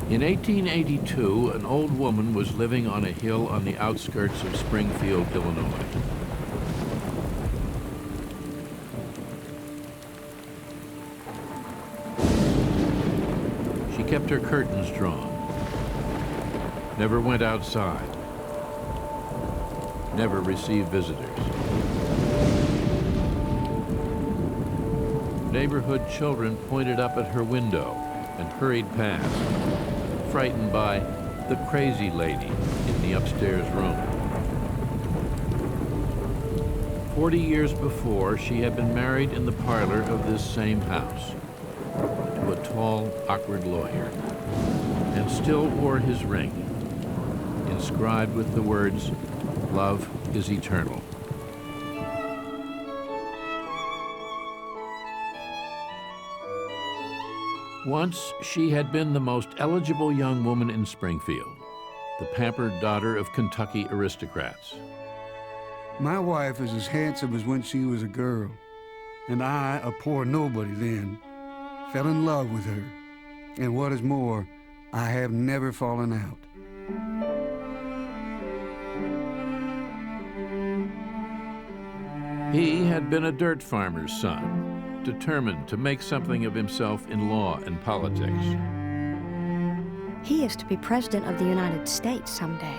In 1882, an old woman was living on a hill on the outskirts of Springfield, Illinois. She kept her curtains drawn, never went outside, never received visitors. Neighborhood children pointed up at her window and hurried past, frightened by the crazy lady in the upstairs room. 40 years before, she had been married in the parlor of this same house to a tall, awkward lawyer, and still wore his ring, inscribed with the words, "Love is eternal." Once, she had been the most eligible young woman in Springfield, the pampered daughter of Kentucky aristocrats. My wife is as handsome as when she was a girl, and I, a poor nobody then, fell in love with her. And what is more, I have never fallen out. He had been a dirt farmer's son, determined to make something of himself in law and politics. He is to be President of the United States someday.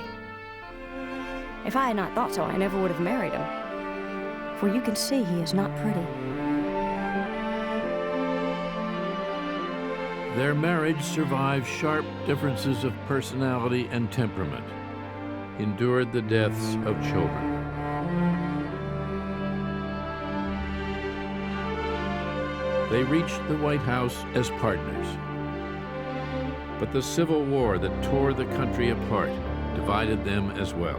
If I had not thought so, I never would have married him. For you can see he is not pretty. Their marriage survived sharp differences of personality and temperament, endured the deaths of children. They reached the White House as partners. But the Civil War that tore the country apart divided them as well.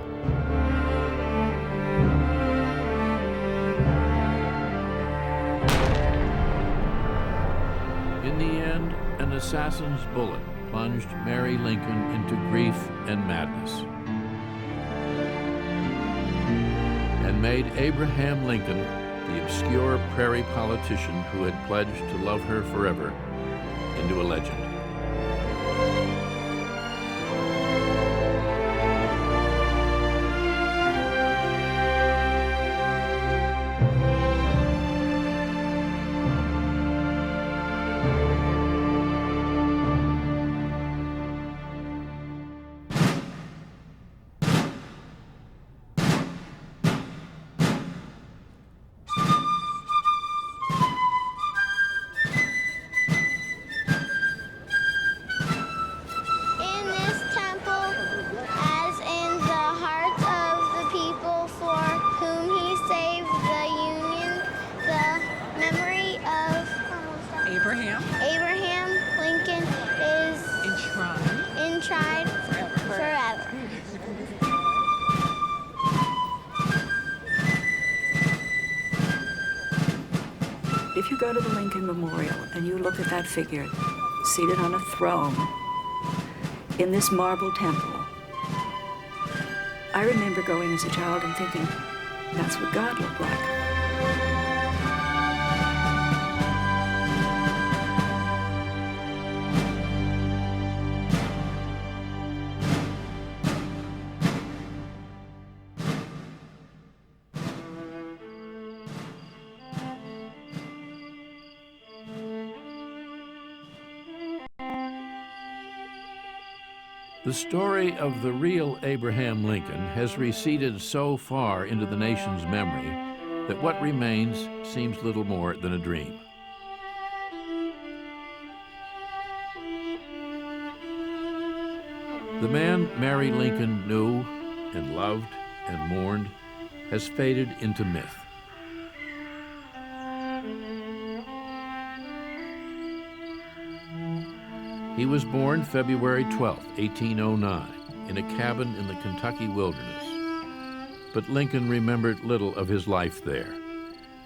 In the end, an assassin's bullet plunged Mary Lincoln into grief and madness, and made Abraham Lincoln, the obscure prairie politician who had pledged to love her forever, into a legend. Abraham Lincoln is enshrined forever. If you go to the Lincoln Memorial and you look at that figure seated on a throne in this marble temple, I remember going as a child and thinking, that's what God looked like. The story of the real Abraham Lincoln has receded so far into the nation's memory that what remains seems little more than a dream. The man Mary Lincoln knew and loved and mourned has faded into myth. He was born February 12, 1809, in a cabin in the Kentucky wilderness. But Lincoln remembered little of his life there,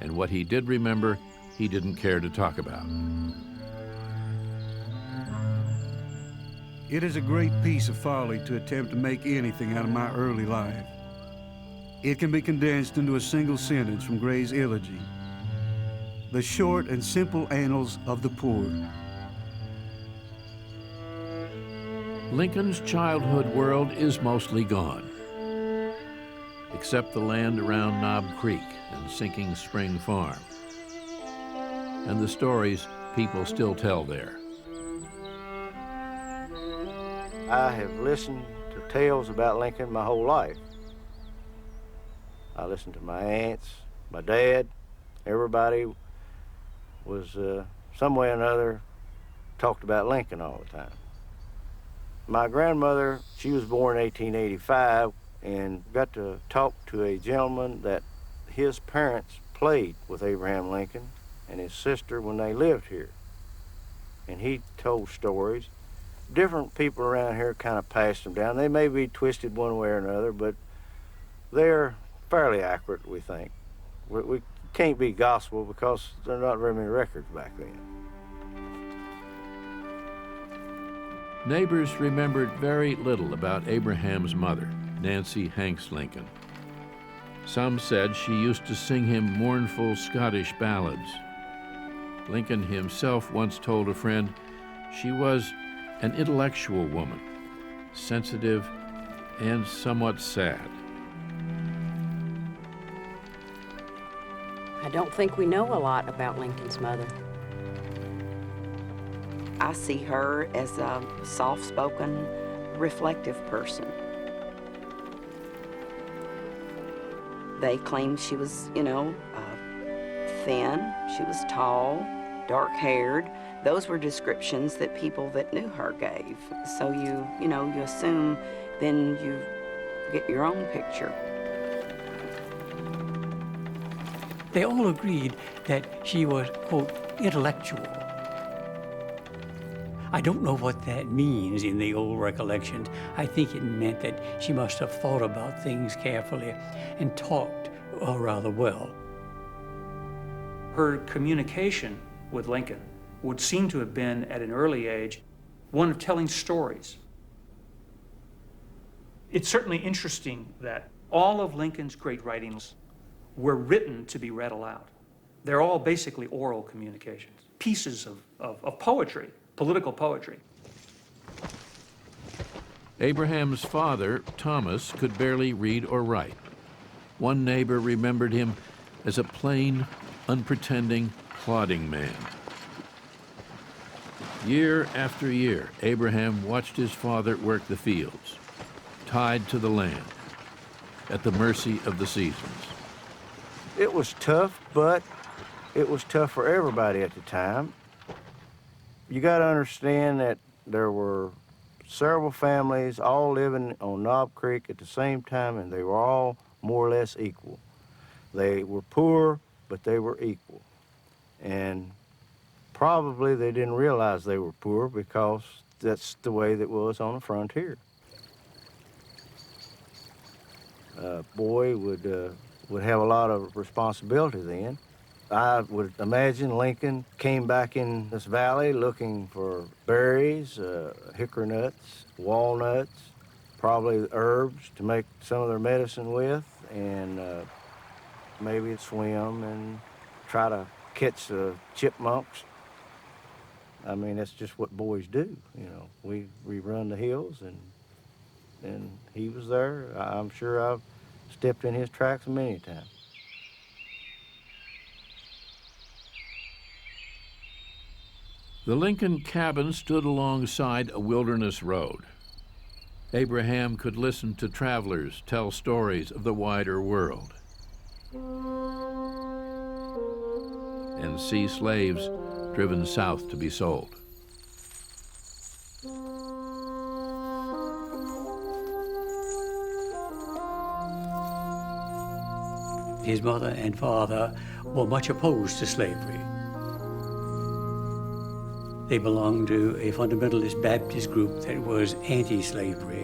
and what he did remember, he didn't care to talk about. It is a great piece of folly to attempt to make anything out of my early life. It can be condensed into a single sentence from Gray's Elegy: the short and simple annals of the poor. Lincoln's childhood world is mostly gone, except the land around Knob Creek and Sinking Spring Farm, and the stories people still tell there. I have listened to tales about Lincoln my whole life. I listened to my aunts, my dad, everybody was some way or another talked about Lincoln all the time. My grandmother, she was born in 1885 and got to talk to a gentleman that his parents played with Abraham Lincoln and his sister when they lived here. And he told stories. Different people around here kind of passed them down. They may be twisted one way or another, but they're fairly accurate, we think. We can't be gospel because there are not very many records back then. Neighbors remembered very little about Abraham's mother, Nancy Hanks Lincoln. Some said she used to sing him mournful Scottish ballads. Lincoln himself once told a friend she was an intellectual woman, sensitive and somewhat sad. I don't think we know a lot about Lincoln's mother. I see her as a soft-spoken, reflective person. They claim she was, thin, she was tall, dark-haired. Those were descriptions that people that knew her gave. So you assume, then you get your own picture. They all agreed that she was, quote, intellectual. I don't know what that means in the old recollections. I think it meant that she must have thought about things carefully and talked rather well. Her communication with Lincoln would seem to have been, at an early age, one of telling stories. It's certainly interesting that all of Lincoln's great writings were written to be read aloud. They're all basically oral communications, pieces of poetry, political poetry. Abraham's father, Thomas, could barely read or write. One neighbor remembered him as a plain, unpretending, plodding man. Year after year, Abraham watched his father work the fields, tied to the land, at the mercy of the seasons. It was tough, but it was tough for everybody at the time. You got to understand that there were several families all living on Knob Creek at the same time, and they were all more or less equal. They were poor, but they were equal. And probably they didn't realize they were poor because that's the way that was on the frontier. A boy would have a lot of responsibility then. I would imagine Lincoln came back in this valley looking for berries, hickory nuts, walnuts, probably herbs to make some of their medicine with, and maybe swim and try to catch chipmunks. I mean, that's just what boys do, We run the hills, and he was there. I'm sure I've stepped in his tracks many times. The Lincoln cabin stood alongside a wilderness road. Abraham could listen to travelers tell stories of the wider world and see slaves driven south to be sold. His mother and father were much opposed to slavery. They belonged to a fundamentalist Baptist group that was anti-slavery.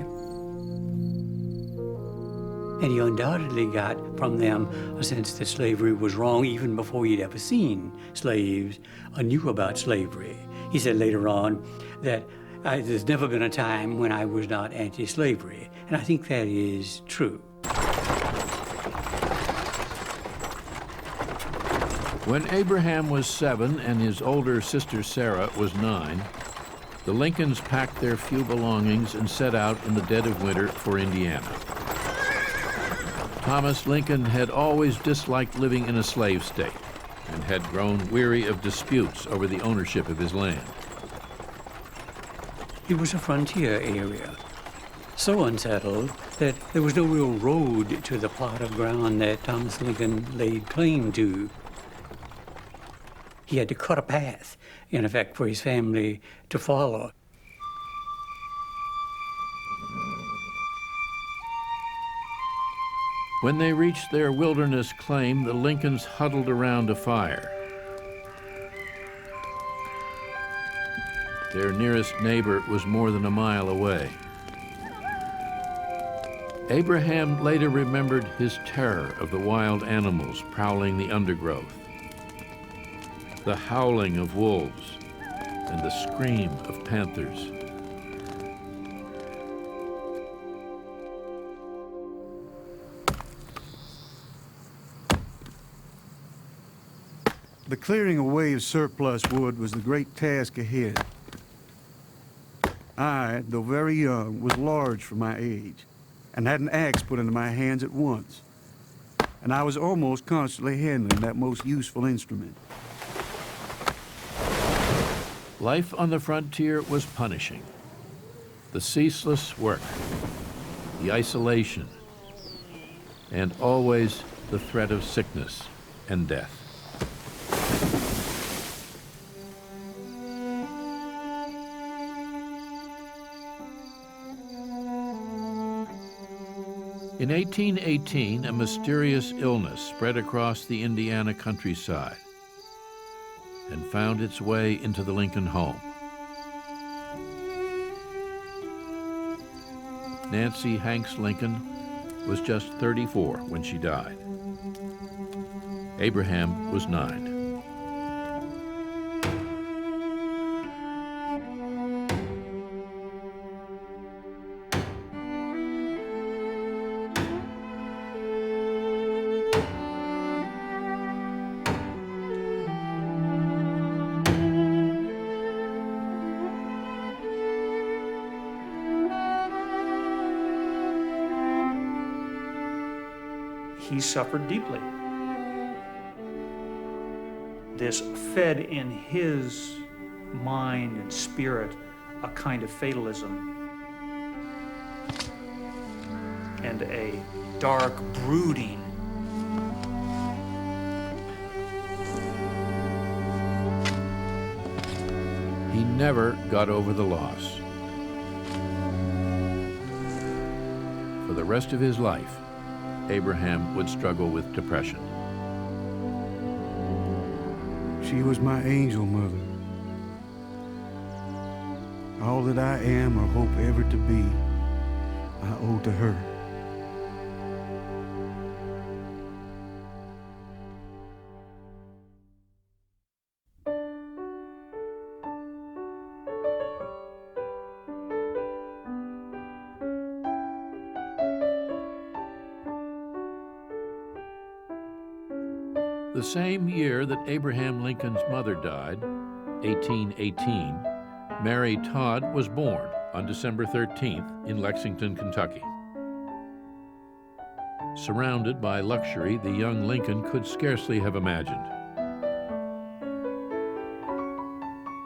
And he undoubtedly got from them a sense that slavery was wrong even before he'd ever seen slaves or knew about slavery. He said later on that there's never been a time when I was not anti-slavery. And I think that is true. When Abraham was 7 and his older sister Sarah was 9, the Lincolns packed their few belongings and set out in the dead of winter for Indiana. Thomas Lincoln had always disliked living in a slave state and had grown weary of disputes over the ownership of his land. It was a frontier area, so unsettled that there was no real road to the plot of ground that Thomas Lincoln laid claim to. He had to cut a path, in effect, for his family to follow. When they reached their wilderness claim, the Lincolns huddled around a fire. Their nearest neighbor was more than a mile away. Abraham later remembered his terror of the wild animals prowling the undergrowth, the howling of wolves, and the scream of panthers. The clearing away of surplus wood was the great task ahead. I, though very young, was large for my age, and had an axe put into my hands at once. And I was almost constantly handling that most useful instrument. Life on the frontier was punishing. The ceaseless work, the isolation, and always the threat of sickness and death. In 1818, a mysterious illness spread across the Indiana countryside and found its way into the Lincoln home. Nancy Hanks Lincoln was just 34 when she died. Abraham was 9. He suffered deeply. This fed in his mind and spirit a kind of fatalism and a dark brooding. He never got over the loss. For the rest of his life, Abraham would struggle with depression. She was my angel mother. All that I am or hope ever to be, I owe to her. The same year that Abraham Lincoln's mother died, 1818, Mary Todd was born on December 13th in Lexington, Kentucky. Surrounded by luxury the young Lincoln could scarcely have imagined.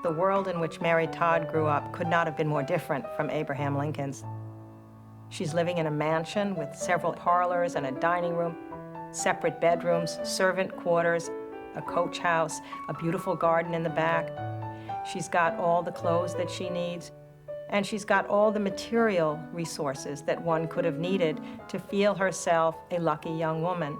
The world in which Mary Todd grew up could not have been more different from Abraham Lincoln's. She's living in a mansion with several parlors and a dining room, separate bedrooms, servant quarters, a coach house, a beautiful garden in the back. She's got all the clothes that she needs, and she's got all the material resources that one could have needed to feel herself a lucky young woman.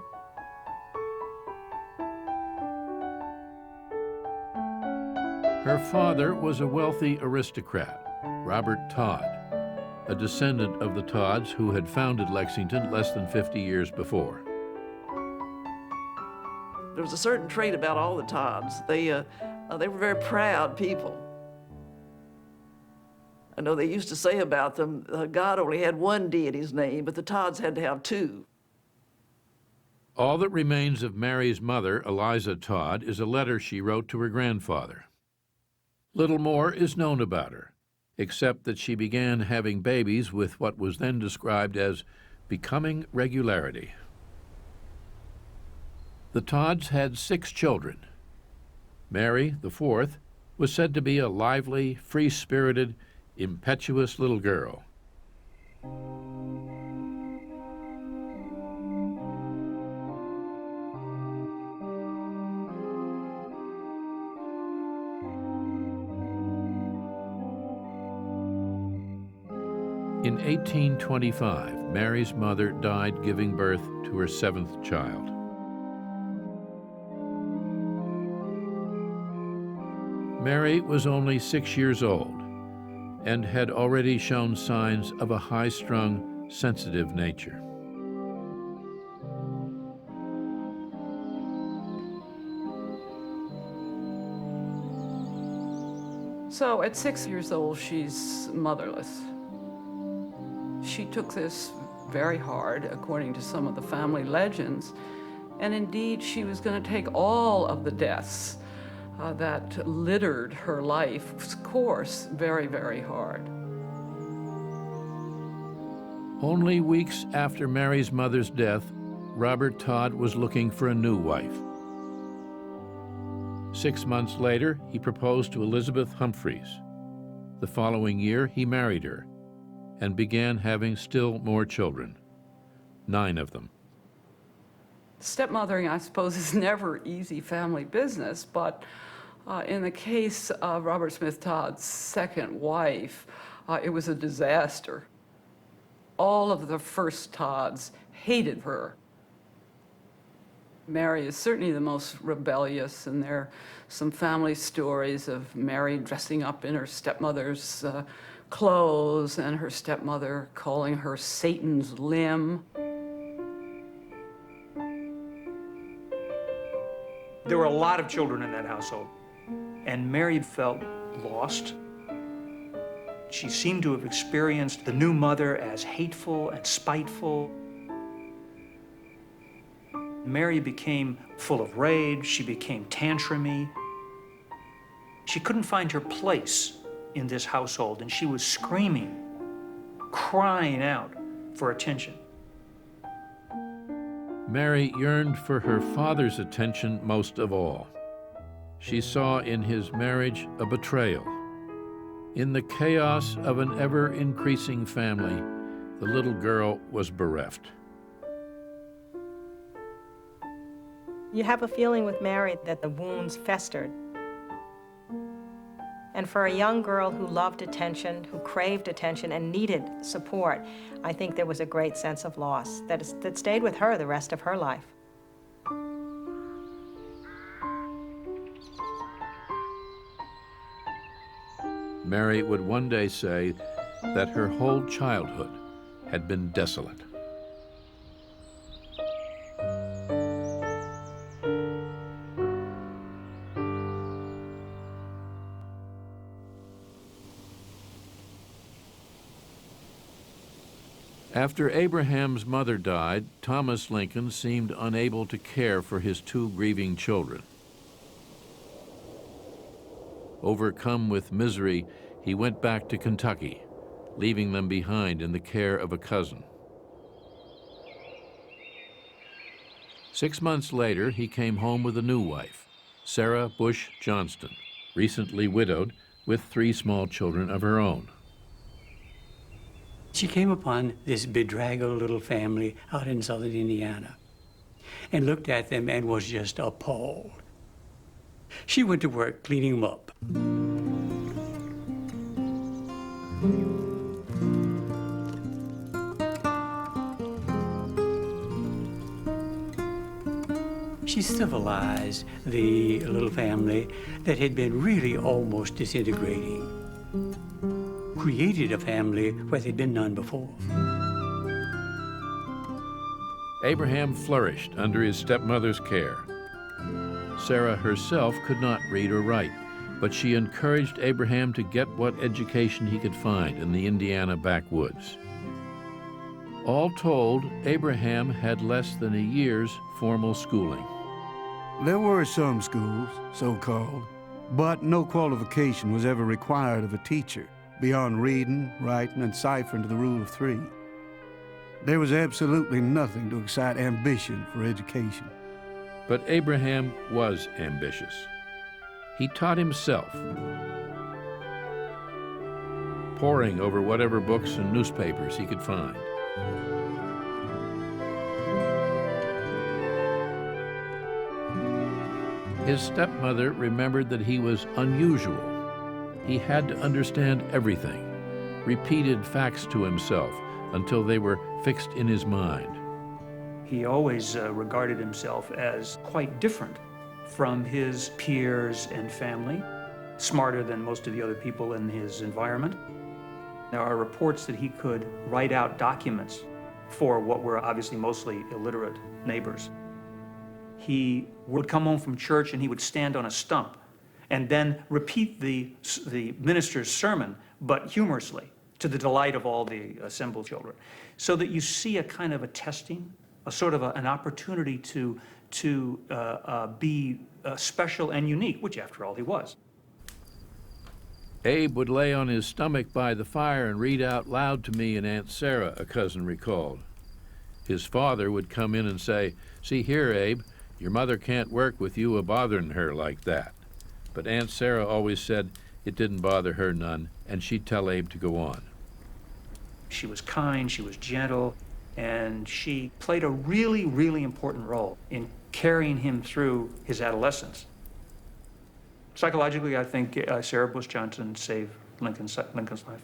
Her father was a wealthy aristocrat, Robert Todd, a descendant of the Todds who had founded Lexington less than 50 years before. There was a certain trait about all the Todds. They were very proud people. I know they used to say about them, God only had one deity's name, but the Todds had to have two. All that remains of Mary's mother, Eliza Todd, is a letter she wrote to her grandfather. Little more is known about her, except that she began having babies with what was then described as becoming regularity. The Todds had 6 children. Mary, the 4th, was said to be a lively, free-spirited, impetuous little girl. In 1825, Mary's mother died giving birth to her 7th child. Mary was only 6 years old and had already shown signs of a high-strung, sensitive nature. So at 6 years old, she's motherless. She took this very hard, according to some of the family legends, and indeed she was going to take all of the deaths that littered her life's course very, very hard. Only weeks after Mary's mother's death, Robert Todd was looking for a new wife. 6 months later, he proposed to Elizabeth Humphreys. The following year, he married her and began having still more children, 9 of them. Stepmothering, I suppose, is never easy family business, but in the case of Robert Smith Todd's second wife, it was a disaster. All of the first Todds hated her. Mary is certainly the most rebellious, and there are some family stories of Mary dressing up in her stepmother's clothes and her stepmother calling her Satan's limb. There were a lot of children in that household, and Mary felt lost. She seemed to have experienced the new mother as hateful and spiteful. Mary became full of rage. She became tantrumy. She couldn't find her place in this household, and she was screaming, crying out for attention. Mary yearned for her father's attention most of all. She saw in his marriage a betrayal. In the chaos of an ever-increasing family, the little girl was bereft. You have a feeling with Mary that the wounds festered. And for a young girl who loved attention, who craved attention and needed support, I think there was a great sense of loss that stayed with her the rest of her life. Mary would one day say that her whole childhood had been desolate. After Abraham's mother died, Thomas Lincoln seemed unable to care for his 2 grieving children. Overcome with misery, he went back to Kentucky, leaving them behind in the care of a cousin. 6 months later, he came home with a new wife, Sarah Bush Johnston, recently widowed with 3 small children of her own. She came upon this bedraggled little family out in southern Indiana and looked at them and was just appalled. She went to work cleaning them up. She civilized the little family that had been really almost disintegrating. Created a family where there'd been none before. Abraham flourished under his stepmother's care. Sarah herself could not read or write, but she encouraged Abraham to get what education he could find in the Indiana backwoods. All told, Abraham had less than a year's formal schooling. There were some schools, so-called, but no qualification was ever required of a teacher. beyond reading, writing, and ciphering to the rule of three. There was absolutely nothing to excite ambition for education. But Abraham was ambitious. He taught himself, poring over whatever books and newspapers he could find. His stepmother remembered that he was unusual. He had to understand everything, repeated facts to himself until they were fixed in his mind. He always regarded himself as quite different from his peers and family, smarter than most of the other people in his environment. There are reports that he could write out documents for what were obviously mostly illiterate neighbors. He would come home from church and he would stand on a stump and then repeat the minister's sermon, but humorously, to the delight of all the assembled children. So that you see a kind of a testing, a sort of an opportunity to be special and unique, which after all he was. Abe would lay on his stomach by the fire and read out loud to me and Aunt Sarah, a cousin recalled. His father would come in and say, "See here, Abe, your mother can't work with you a-bothering her like that." But Aunt Sarah always said it didn't bother her none, and she'd tell Abe to go on. She was kind, she was gentle, and she played a really, really important role in carrying him through his adolescence. Psychologically, I think Sarah Bush Johnson saved Lincoln's life.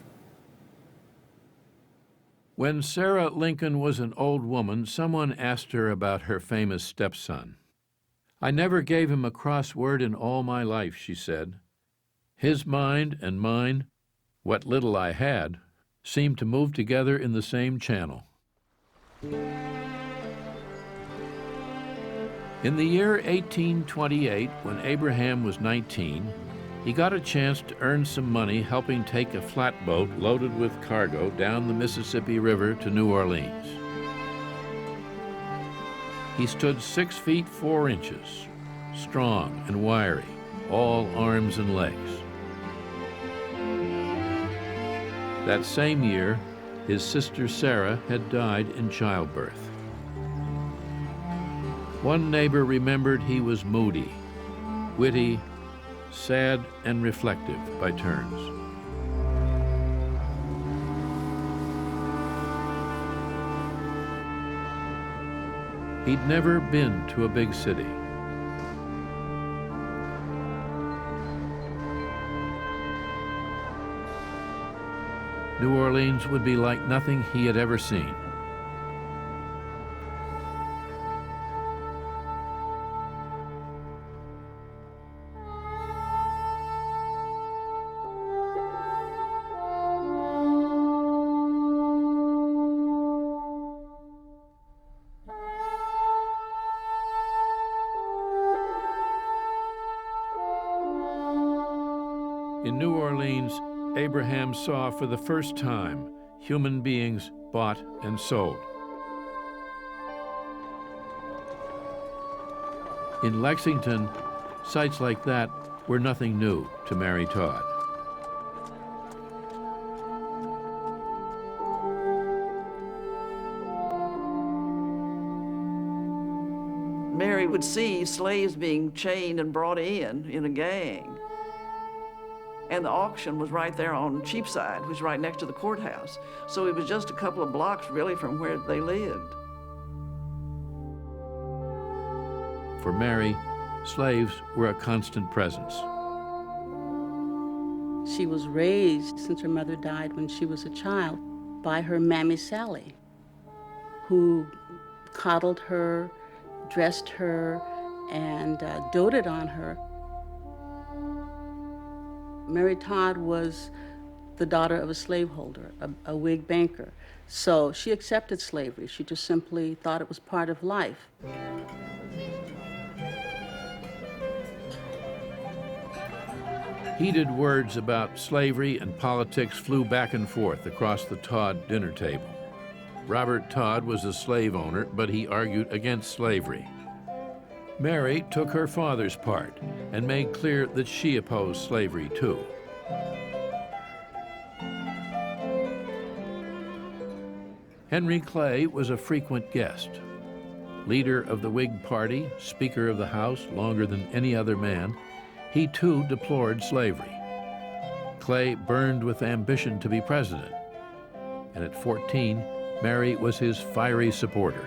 When Sarah Lincoln was an old woman, someone asked her about her famous stepson. "I never gave him a cross word in all my life," she said. "His mind and mine, what little I had, seemed to move together in the same channel." In the year 1828, when Abraham was 19, he got a chance to earn some money helping take a flatboat loaded with cargo down the Mississippi River to New Orleans. He stood 6 feet 4 inches, strong and wiry, all arms and legs. That same year, his sister Sarah had died in childbirth. One neighbor remembered he was moody, witty, sad, and reflective by turns. He'd never been to a big city. New Orleans would be like nothing he had ever seen. In New Orleans, Abraham saw for the first time human beings bought and sold. In Lexington, sights like that were nothing new to Mary Todd. Mary would see slaves being chained and brought in a gang. And the auction was right there on Cheapside, which was right next to the courthouse. So it was just a couple of blocks, really, from where they lived. For Mary, slaves were a constant presence. She was raised, since her mother died when she was a child, by her Mammy Sally, who coddled her, dressed her, and doted on her. Mary Todd was the daughter of a slaveholder, a Whig banker. So she accepted slavery. She just simply thought it was part of life. Heated words about slavery and politics flew back and forth across the Todd dinner table. Robert Todd was a slave owner, but he argued against slavery. Mary took her father's part and made clear that she opposed slavery too. Henry Clay was a frequent guest. Leader of the Whig Party, Speaker of the House longer than any other man, he too deplored slavery. Clay burned with ambition to be president, and at 14, Mary was his fiery supporter.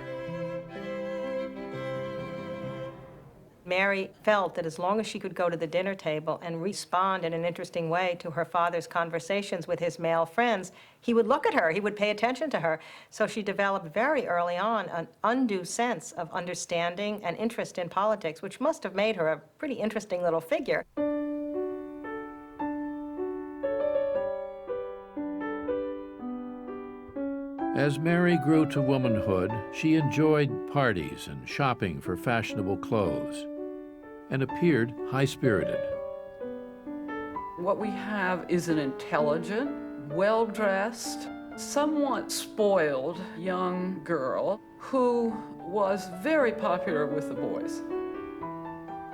Mary felt that as long as she could go to the dinner table and respond in an interesting way to her father's conversations with his male friends, he would look at her, he would pay attention to her. So she developed very early on an undue sense of understanding and interest in politics, which must have made her a pretty interesting little figure. As Mary grew to womanhood, she enjoyed parties and shopping for fashionable clothes, and appeared high-spirited. What we have is an intelligent, well-dressed, somewhat spoiled young girl who was very popular with the boys.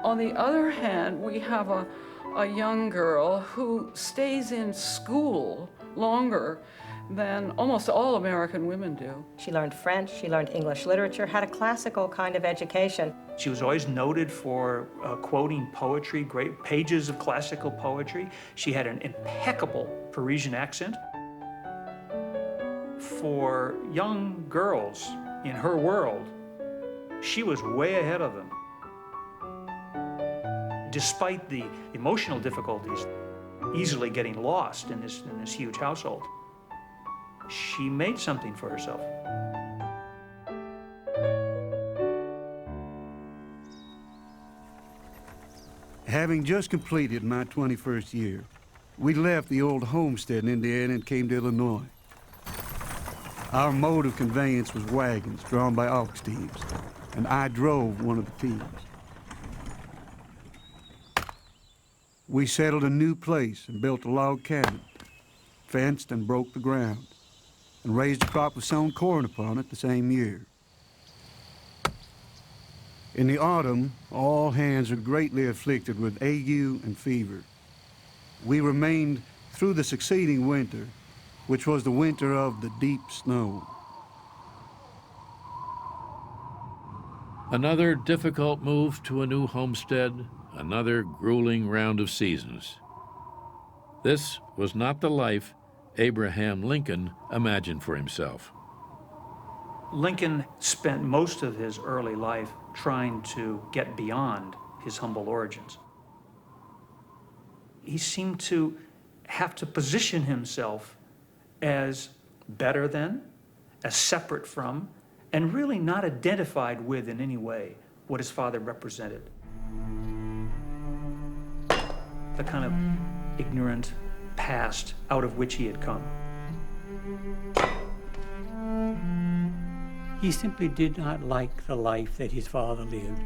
On the other hand, we have a young girl who stays in school longer than almost all American women do. She learned French, she learned English literature, had a classical kind of education. She was always noted for quoting poetry, great pages of classical poetry. She had an impeccable Parisian accent. For young girls in her world, she was way ahead of them. Despite the emotional difficulties, easily getting lost in this huge household, she made something for herself. Having just completed my 21st year, we left the old homestead in Indiana and came to Illinois. Our mode of conveyance was wagons drawn by ox teams, and I drove one of the teams. We settled a new place and built a log cabin, fenced and broke the ground, and raised a crop of sown corn upon it the same year. In the autumn, all hands were greatly afflicted with ague and fever. We remained through the succeeding winter, which was the winter of the deep snow. Another difficult move to a new homestead, another grueling round of seasons. This was not the life Abraham Lincoln imagined for himself. Lincoln spent most of his early life trying to get beyond his humble origins. He seemed to have to position himself as better than, as separate from, and really not identified with in any way what his father represented. The kind of ignorant past out of which he had come. He simply did not like the life that his father lived.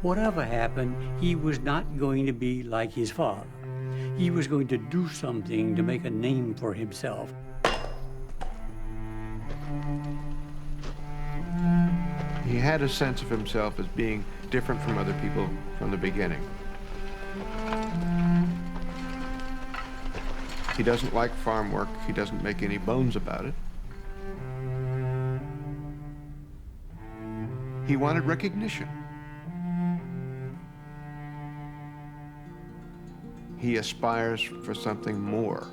Whatever happened, he was not going to be like his father. He was going to do something to make a name for himself. He had a sense of himself as being different from other people from the beginning. He doesn't like farm work. He doesn't make any bones about it. He wanted recognition. He aspires for something more.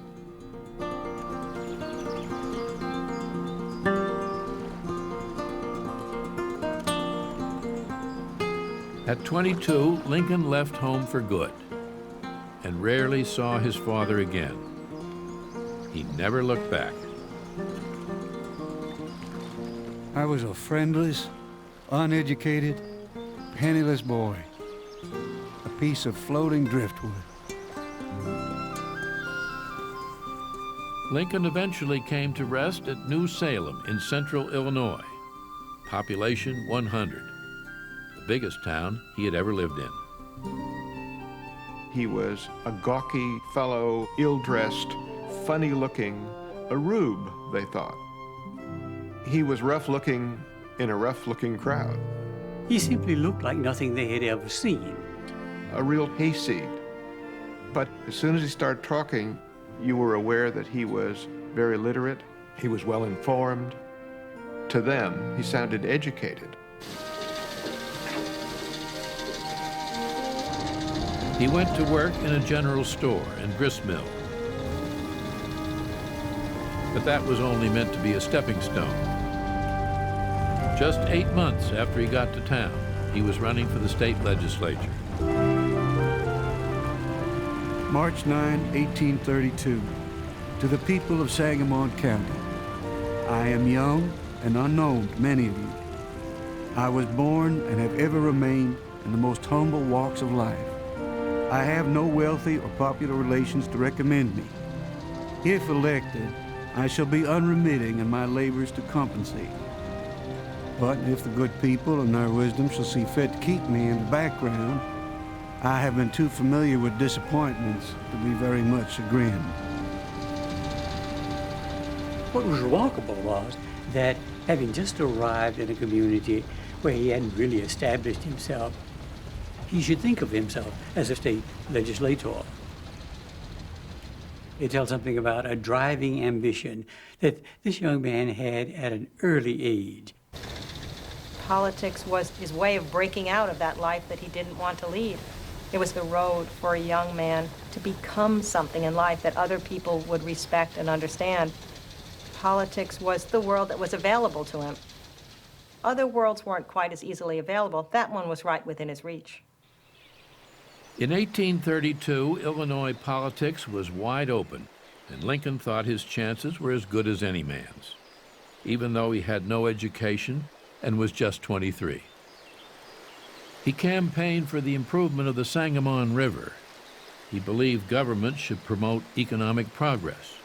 At 22, Lincoln left home for good and rarely saw his father again. He never looked back. I was a friendless, uneducated, penniless boy, a piece of floating driftwood. Lincoln eventually came to rest at New Salem in central Illinois, population 100, the biggest town he had ever lived in. He was a gawky fellow, ill-dressed, funny-looking, a rube, they thought. He was rough-looking in a rough-looking crowd. He simply looked like nothing they had ever seen. A real hayseed. But as soon as he started talking, you were aware that he was very literate, He was well informed. To them, he sounded educated. He went to work in a general store and grist mill. But that was only meant to be a stepping stone. Just 8 months after he got to town, he was running for the state legislature. March 9, 1832. To the people of Sangamon County, I am young and unknown to many of you. I was born and have ever remained in the most humble walks of life. I have no wealthy or popular relations to recommend me. If elected, I shall be unremitting in my labors to compensate. But if the good people in their wisdom shall see fit to keep me in the background, I have been too familiar with disappointments to be very much chagrined. What was remarkable was that having just arrived in a community where he hadn't really established himself, he should think of himself as a state legislator. It tells something about a driving ambition that this young man had at an early age. Politics was his way of breaking out of that life that he didn't want to lead. It was the road for a young man to become something in life that other people would respect and understand. Politics was the world that was available to him. Other worlds weren't quite as easily available. That one was right within his reach. In 1832, Illinois politics was wide open, and Lincoln thought his chances were as good as any man's, even though he had no education and was just 23. He campaigned for the improvement of the Sangamon River. He believed government should promote economic progress.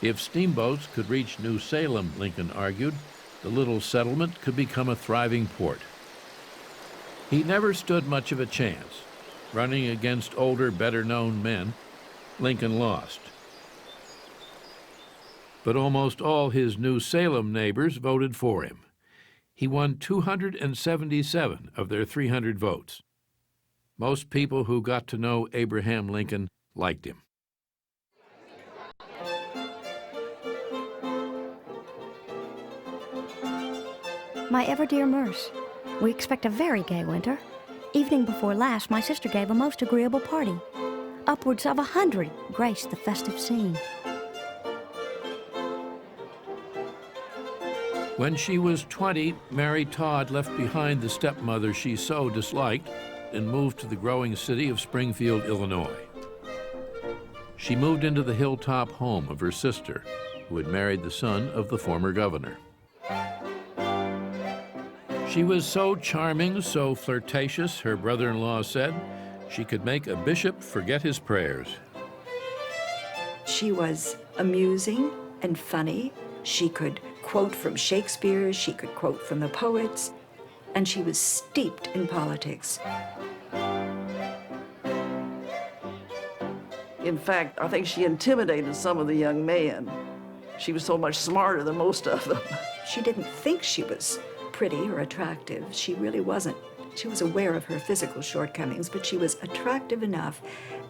If steamboats could reach New Salem, Lincoln argued, the little settlement could become a thriving port. He never stood much of a chance. Running against older, better-known men, Lincoln lost. But almost all his New Salem neighbors voted for him. He won 277 of their 300 votes. Most people who got to know Abraham Lincoln liked him. My ever-dear Merce, we expect a very gay winter. Evening before last, my sister gave a most agreeable party. Upwards of 100 graced the festive scene. When she was 20, Mary Todd left behind the stepmother she so disliked and moved to the growing city of Springfield, Illinois. She moved into the hilltop home of her sister, who had married the son of the former governor. She was so charming, so flirtatious, her brother-in-law said, she could make a bishop forget his prayers. She was amusing and funny. She could quote from Shakespeare, she could quote from the poets, and she was steeped in politics. In fact, I think she intimidated some of the young men. She was so much smarter than most of them. She didn't think she was pretty or attractive. She really wasn't. She was aware of her physical shortcomings, but she was attractive enough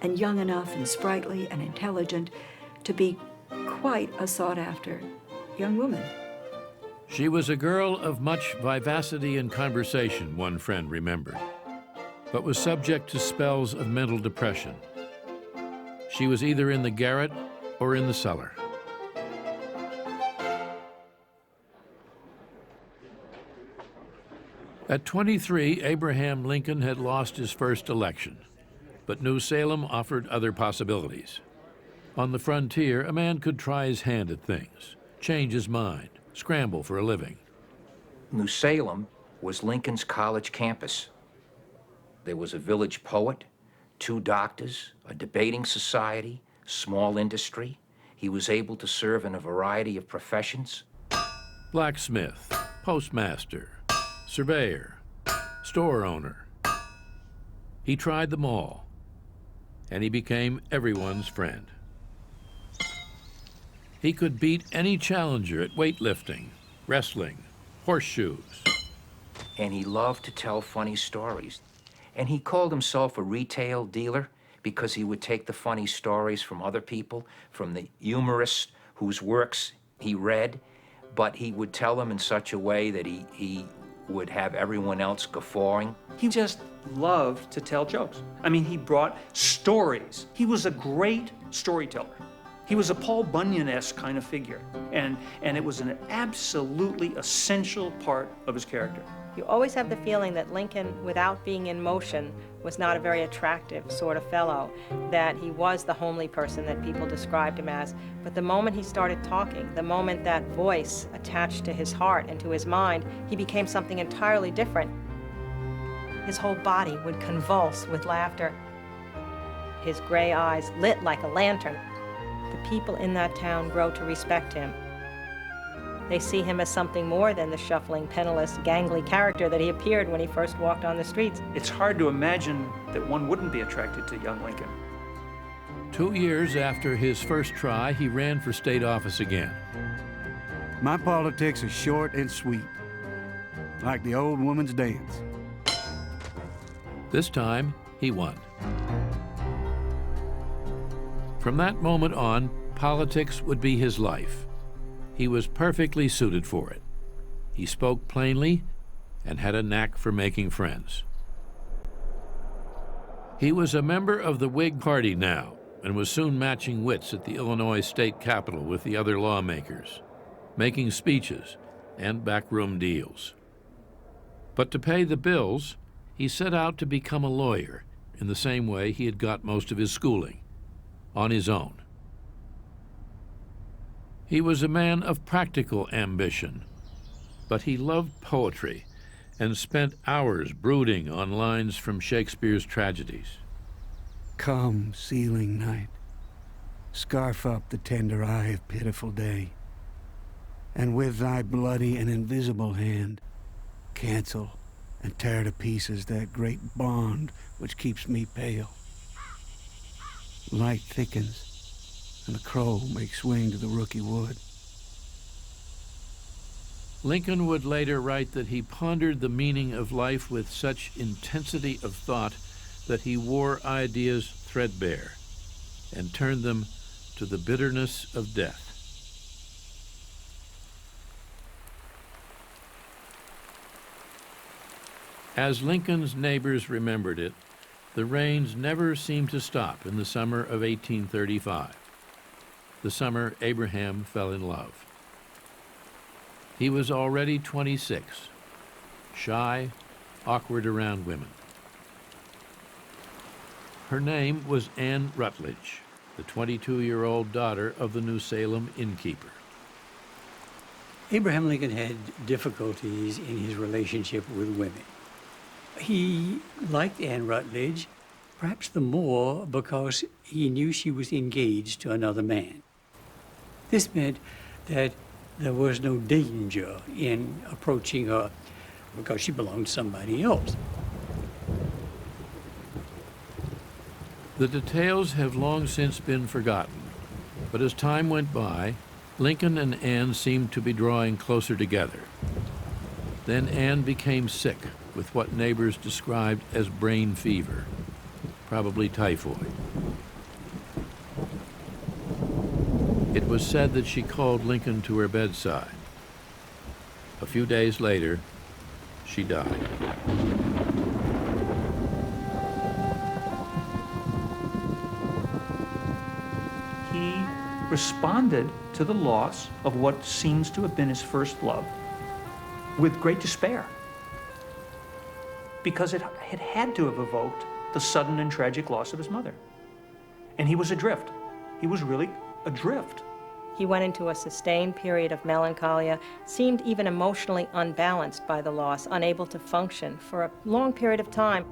and young enough and sprightly and intelligent to be quite a sought-after young woman. She was a girl of much vivacity and conversation, one friend remembered, but was subject to spells of mental depression. She was either in the garret or in the cellar. At 23, Abraham Lincoln had lost his first election, but New Salem offered other possibilities. On the frontier, a man could try his hand at things, change his mind, scramble for a living. New Salem was Lincoln's college campus. There was a village poet, 2 doctors, a debating society, small industry. He was able to serve in a variety of professions. Blacksmith, postmaster, surveyor, store owner. He tried them all, and he became everyone's friend. He could beat any challenger at weightlifting, wrestling, horseshoes. And he loved to tell funny stories. And he called himself a retail dealer because he would take the funny stories from other people, from the humorists whose works he read, but he would tell them in such a way that he would have everyone else guffawing. He just loved to tell jokes. I mean, he brought stories. He was a great storyteller. He was a Paul Bunyan-esque kind of figure, and it was an absolutely essential part of his character. You always have the feeling that Lincoln, without being in motion, was not a very attractive sort of fellow, that he was the homely person that people described him as. But the moment he started talking, the moment that voice attached to his heart and to his mind, he became something entirely different. His whole body would convulse with laughter. His gray eyes lit like a lantern. The people in that town grow to respect him. They see him as something more than the shuffling, penniless, gangly character that he appeared when he first walked on the streets. It's hard to imagine that one wouldn't be attracted to young Lincoln. 2 years after his first try, he ran for state office again. My politics are short and sweet, like the old woman's dance. This time, he won. From that moment on, politics would be his life. He was perfectly suited for it. He spoke plainly and had a knack for making friends. He was a member of the Whig Party now and was soon matching wits at the Illinois state capitol with the other lawmakers, making speeches and backroom deals. But to pay the bills, he set out to become a lawyer in the same way he had got most of his schooling, on his own. He was a man of practical ambition, but he loved poetry and spent hours brooding on lines from Shakespeare's tragedies. Come, sealing night, scarf up the tender eye of pitiful day, and with thy bloody and invisible hand, cancel and tear to pieces that great bond which keeps me pale. Light thickens, and the crow makes swing to the rooky wood. Lincoln would later write that he pondered the meaning of life with such intensity of thought that he wore ideas threadbare and turned them to the bitterness of death. As Lincoln's neighbors remembered it, the rains never seemed to stop in the summer of 1835, the summer Abraham fell in love. He was already 26, shy, awkward around women. Her name was Anne Rutledge, the 22-year-old daughter of the New Salem innkeeper. Abraham Lincoln had difficulties in his relationship with women. He liked Anne Rutledge, perhaps the more because he knew she was engaged to another man. This meant that there was no danger in approaching her because she belonged to somebody else. The details have long since been forgotten, but as time went by, Lincoln and Anne seemed to be drawing closer together. Then Anne became sick with what neighbors described as brain fever, probably typhoid. It was said that she called Lincoln to her bedside. A few days later, she died. He responded to the loss of what seems to have been his first love with great despair, because it had to have evoked the sudden and tragic loss of his mother. And he was adrift. He was really adrift. He went into a sustained period of melancholia, seemed even emotionally unbalanced by the loss, unable to function for a long period of time.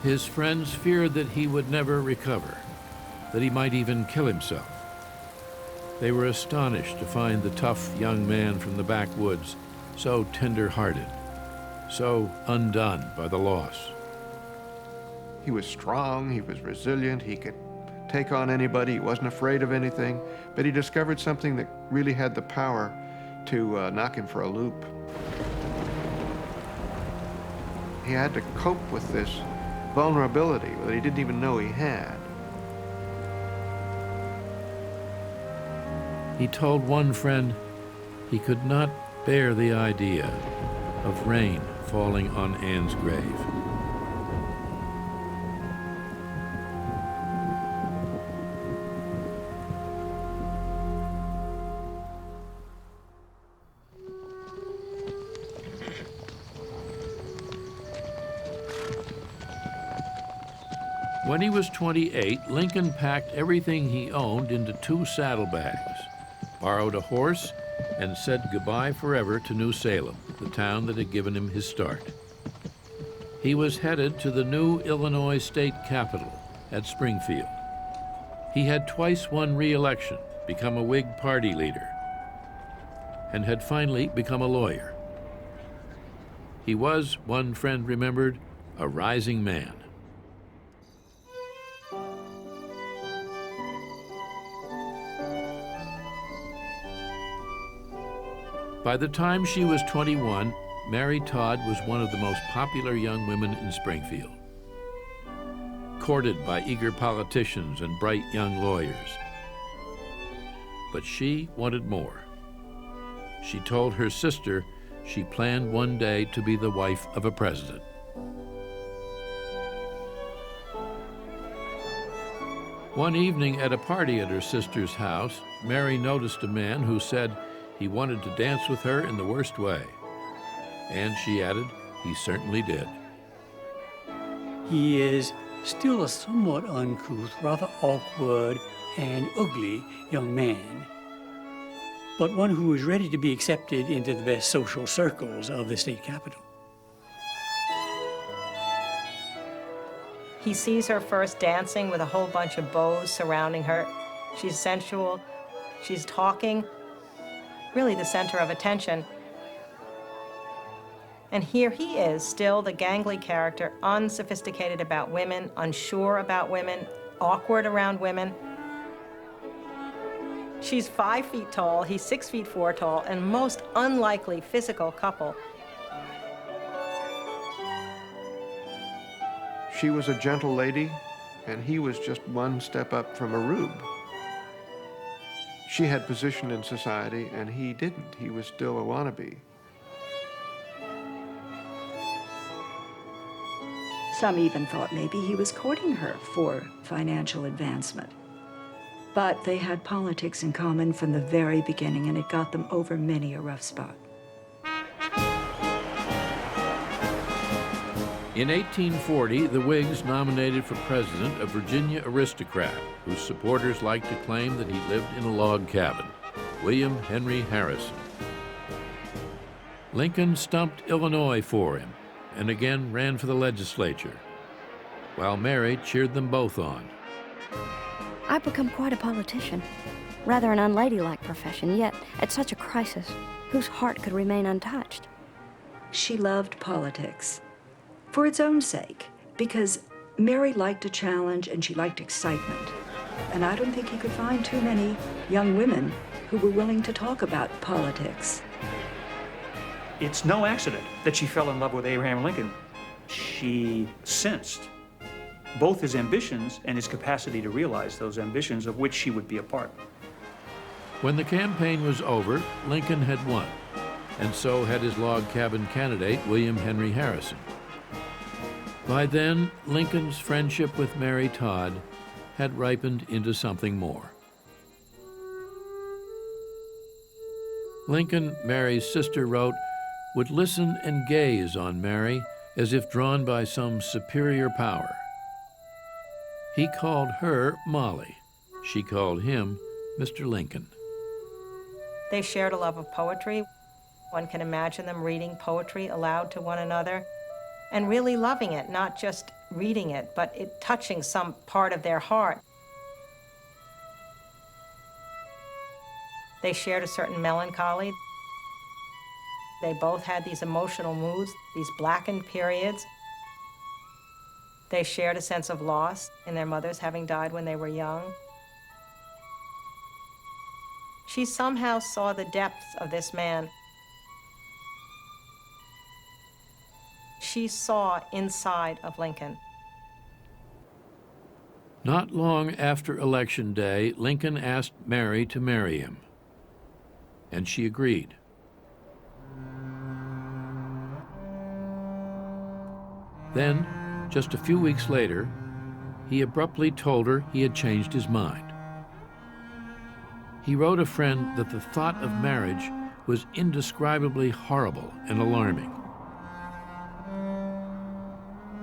His friends feared that he would never recover, that he might even kill himself. They were astonished to find the tough young man from the backwoods so tender-hearted, so undone by the loss. He was strong, he was resilient, he could take on anybody, he wasn't afraid of anything, but he discovered something that really had the power to knock him for a loop. He had to cope with this vulnerability that he didn't even know he had. He told one friend he could not bear the idea of rain falling on Anne's grave. When he was 28, Lincoln packed everything he owned into 2 saddlebags, borrowed a horse, and said goodbye forever to New Salem, the town that had given him his start. He was headed to the new Illinois state capital at Springfield. He had twice won re-election, become a Whig party leader, and had finally become a lawyer. He was, one friend remembered, a rising man. By the time she was 21, Mary Todd was one of the most popular young women in Springfield, courted by eager politicians and bright young lawyers. But she wanted more. She told her sister she planned one day to be the wife of a president. One evening at a party at her sister's house, Mary noticed a man who said he wanted to dance with her in the worst way. And she added, he certainly did. He is still a somewhat uncouth, rather awkward and ugly young man, but one who is ready to be accepted into the best social circles of the state capital. He sees her first dancing with a whole bunch of beaux surrounding her. She's sensual, she's talking, really the center of attention. And here he is, still the gangly character, unsophisticated about women, unsure about women, awkward around women. She's 5 feet tall, he's 6 feet 4 tall, and most unlikely physical couple. She was a gentle lady, and he was just one step up from a rube. She had position in society, and he didn't. He was still a wannabe. Some even thought maybe he was courting her for financial advancement. But they had politics in common from the very beginning, and it got them over many a rough spot. In 1840, the Whigs nominated for president a Virginia aristocrat whose supporters liked to claim that he lived in a log cabin, William Henry Harrison. Lincoln stumped Illinois for him and again ran for the legislature, while Mary cheered them both on. I've become quite a politician, rather an unladylike profession, yet at such a crisis, whose heart could remain untouched? She loved politics for its own sake, because Mary liked a challenge and she liked excitement. And I don't think he could find too many young women who were willing to talk about politics. It's no accident that she fell in love with Abraham Lincoln. She sensed both his ambitions and his capacity to realize those ambitions of which she would be a part. When the campaign was over, Lincoln had won, and so had his log cabin candidate, William Henry Harrison. By then, Lincoln's friendship with Mary Todd had ripened into something more. Lincoln, Mary's sister, wrote, would listen and gaze on Mary as if drawn by some superior power. He called her Molly. She called him Mr. Lincoln. They shared a love of poetry. One can imagine them reading poetry aloud to one another and really loving it, not just reading it, but it touching some part of their heart. They shared a certain melancholy. They both had these emotional moods, these blackened periods. They shared a sense of loss in their mothers having died when they were young. She somehow saw the depths of this man. She saw inside of Lincoln. Not long after Election Day, Lincoln asked Mary to marry him. and she agreed. Then, just a few weeks later, he abruptly told her he had changed his mind. He wrote a friend that the thought of marriage was indescribably horrible and alarming.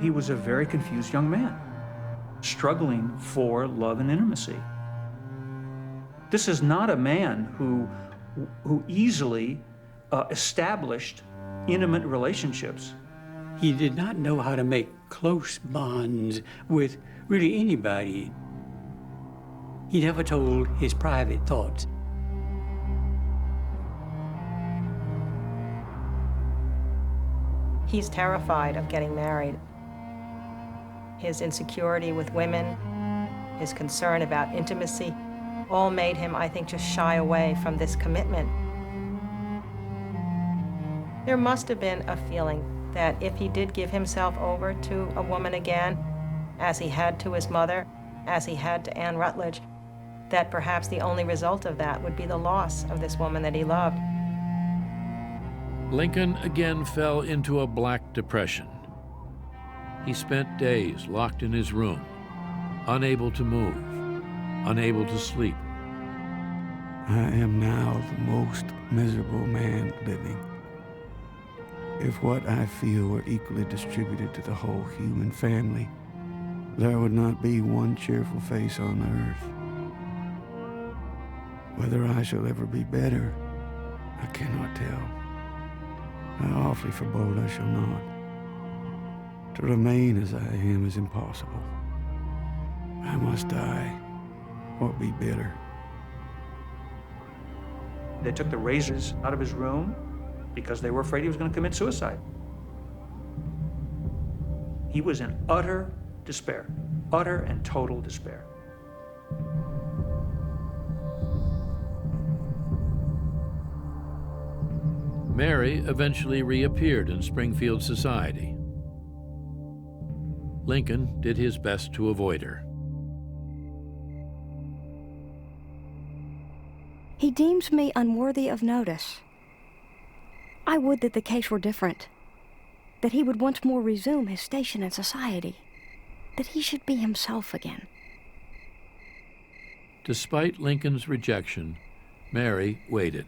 He was a very confused young man, struggling for love and intimacy. This is not a man who easily established intimate relationships. He did not know how to make close bonds with really anybody. He never told his private thoughts. He's terrified of getting married. His insecurity with women, his concern about intimacy, all made him, I think, just shy away from this commitment. There must have been a feeling that if he did give himself over to a woman again, as he had to his mother, as he had to Anne Rutledge, that perhaps the only result of that would be the loss of this woman that he loved. Lincoln again fell into a black depression. He spent days locked in his room, unable to move, unable to sleep. I am now the most miserable man living. If what I feel were equally distributed to the whole human family, there would not be one cheerful face on earth. Whether I shall ever be better, I cannot tell. I awfully forebode I shall not. To remain as I am is impossible. I must die or be bitter. They took the razors out of his room because they were afraid he was going to commit suicide. He was in utter despair, utter and total despair. Mary eventually reappeared in Springfield society. Lincoln did his best to avoid her. He deems me unworthy of notice. I would that the case were different, that he would once more resume his station in society, that he should be himself again. Despite Lincoln's rejection, Mary waited.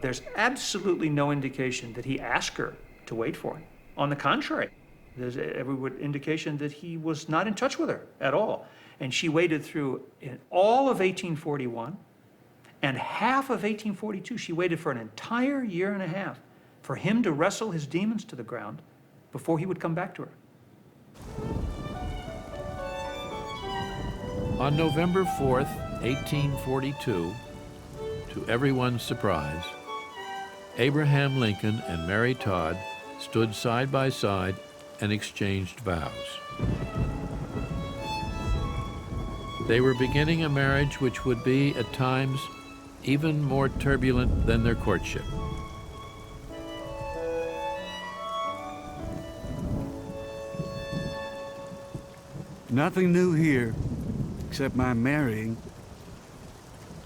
There's absolutely no indication that he asked her to wait for him. On the contrary, there's every indication that he was not in touch with her at all. And she waited through in all of 1841 and half of 1842. She waited for an entire year and a half for him to wrestle his demons to the ground before he would come back to her. On November 4th, 1842, to everyone's surprise, Abraham Lincoln and Mary Todd stood side by side and exchanged vows. They were beginning a marriage which would be, at times, even more turbulent than their courtship. Nothing new here, except my marrying,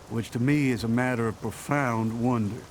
which to me is a matter of profound wonder.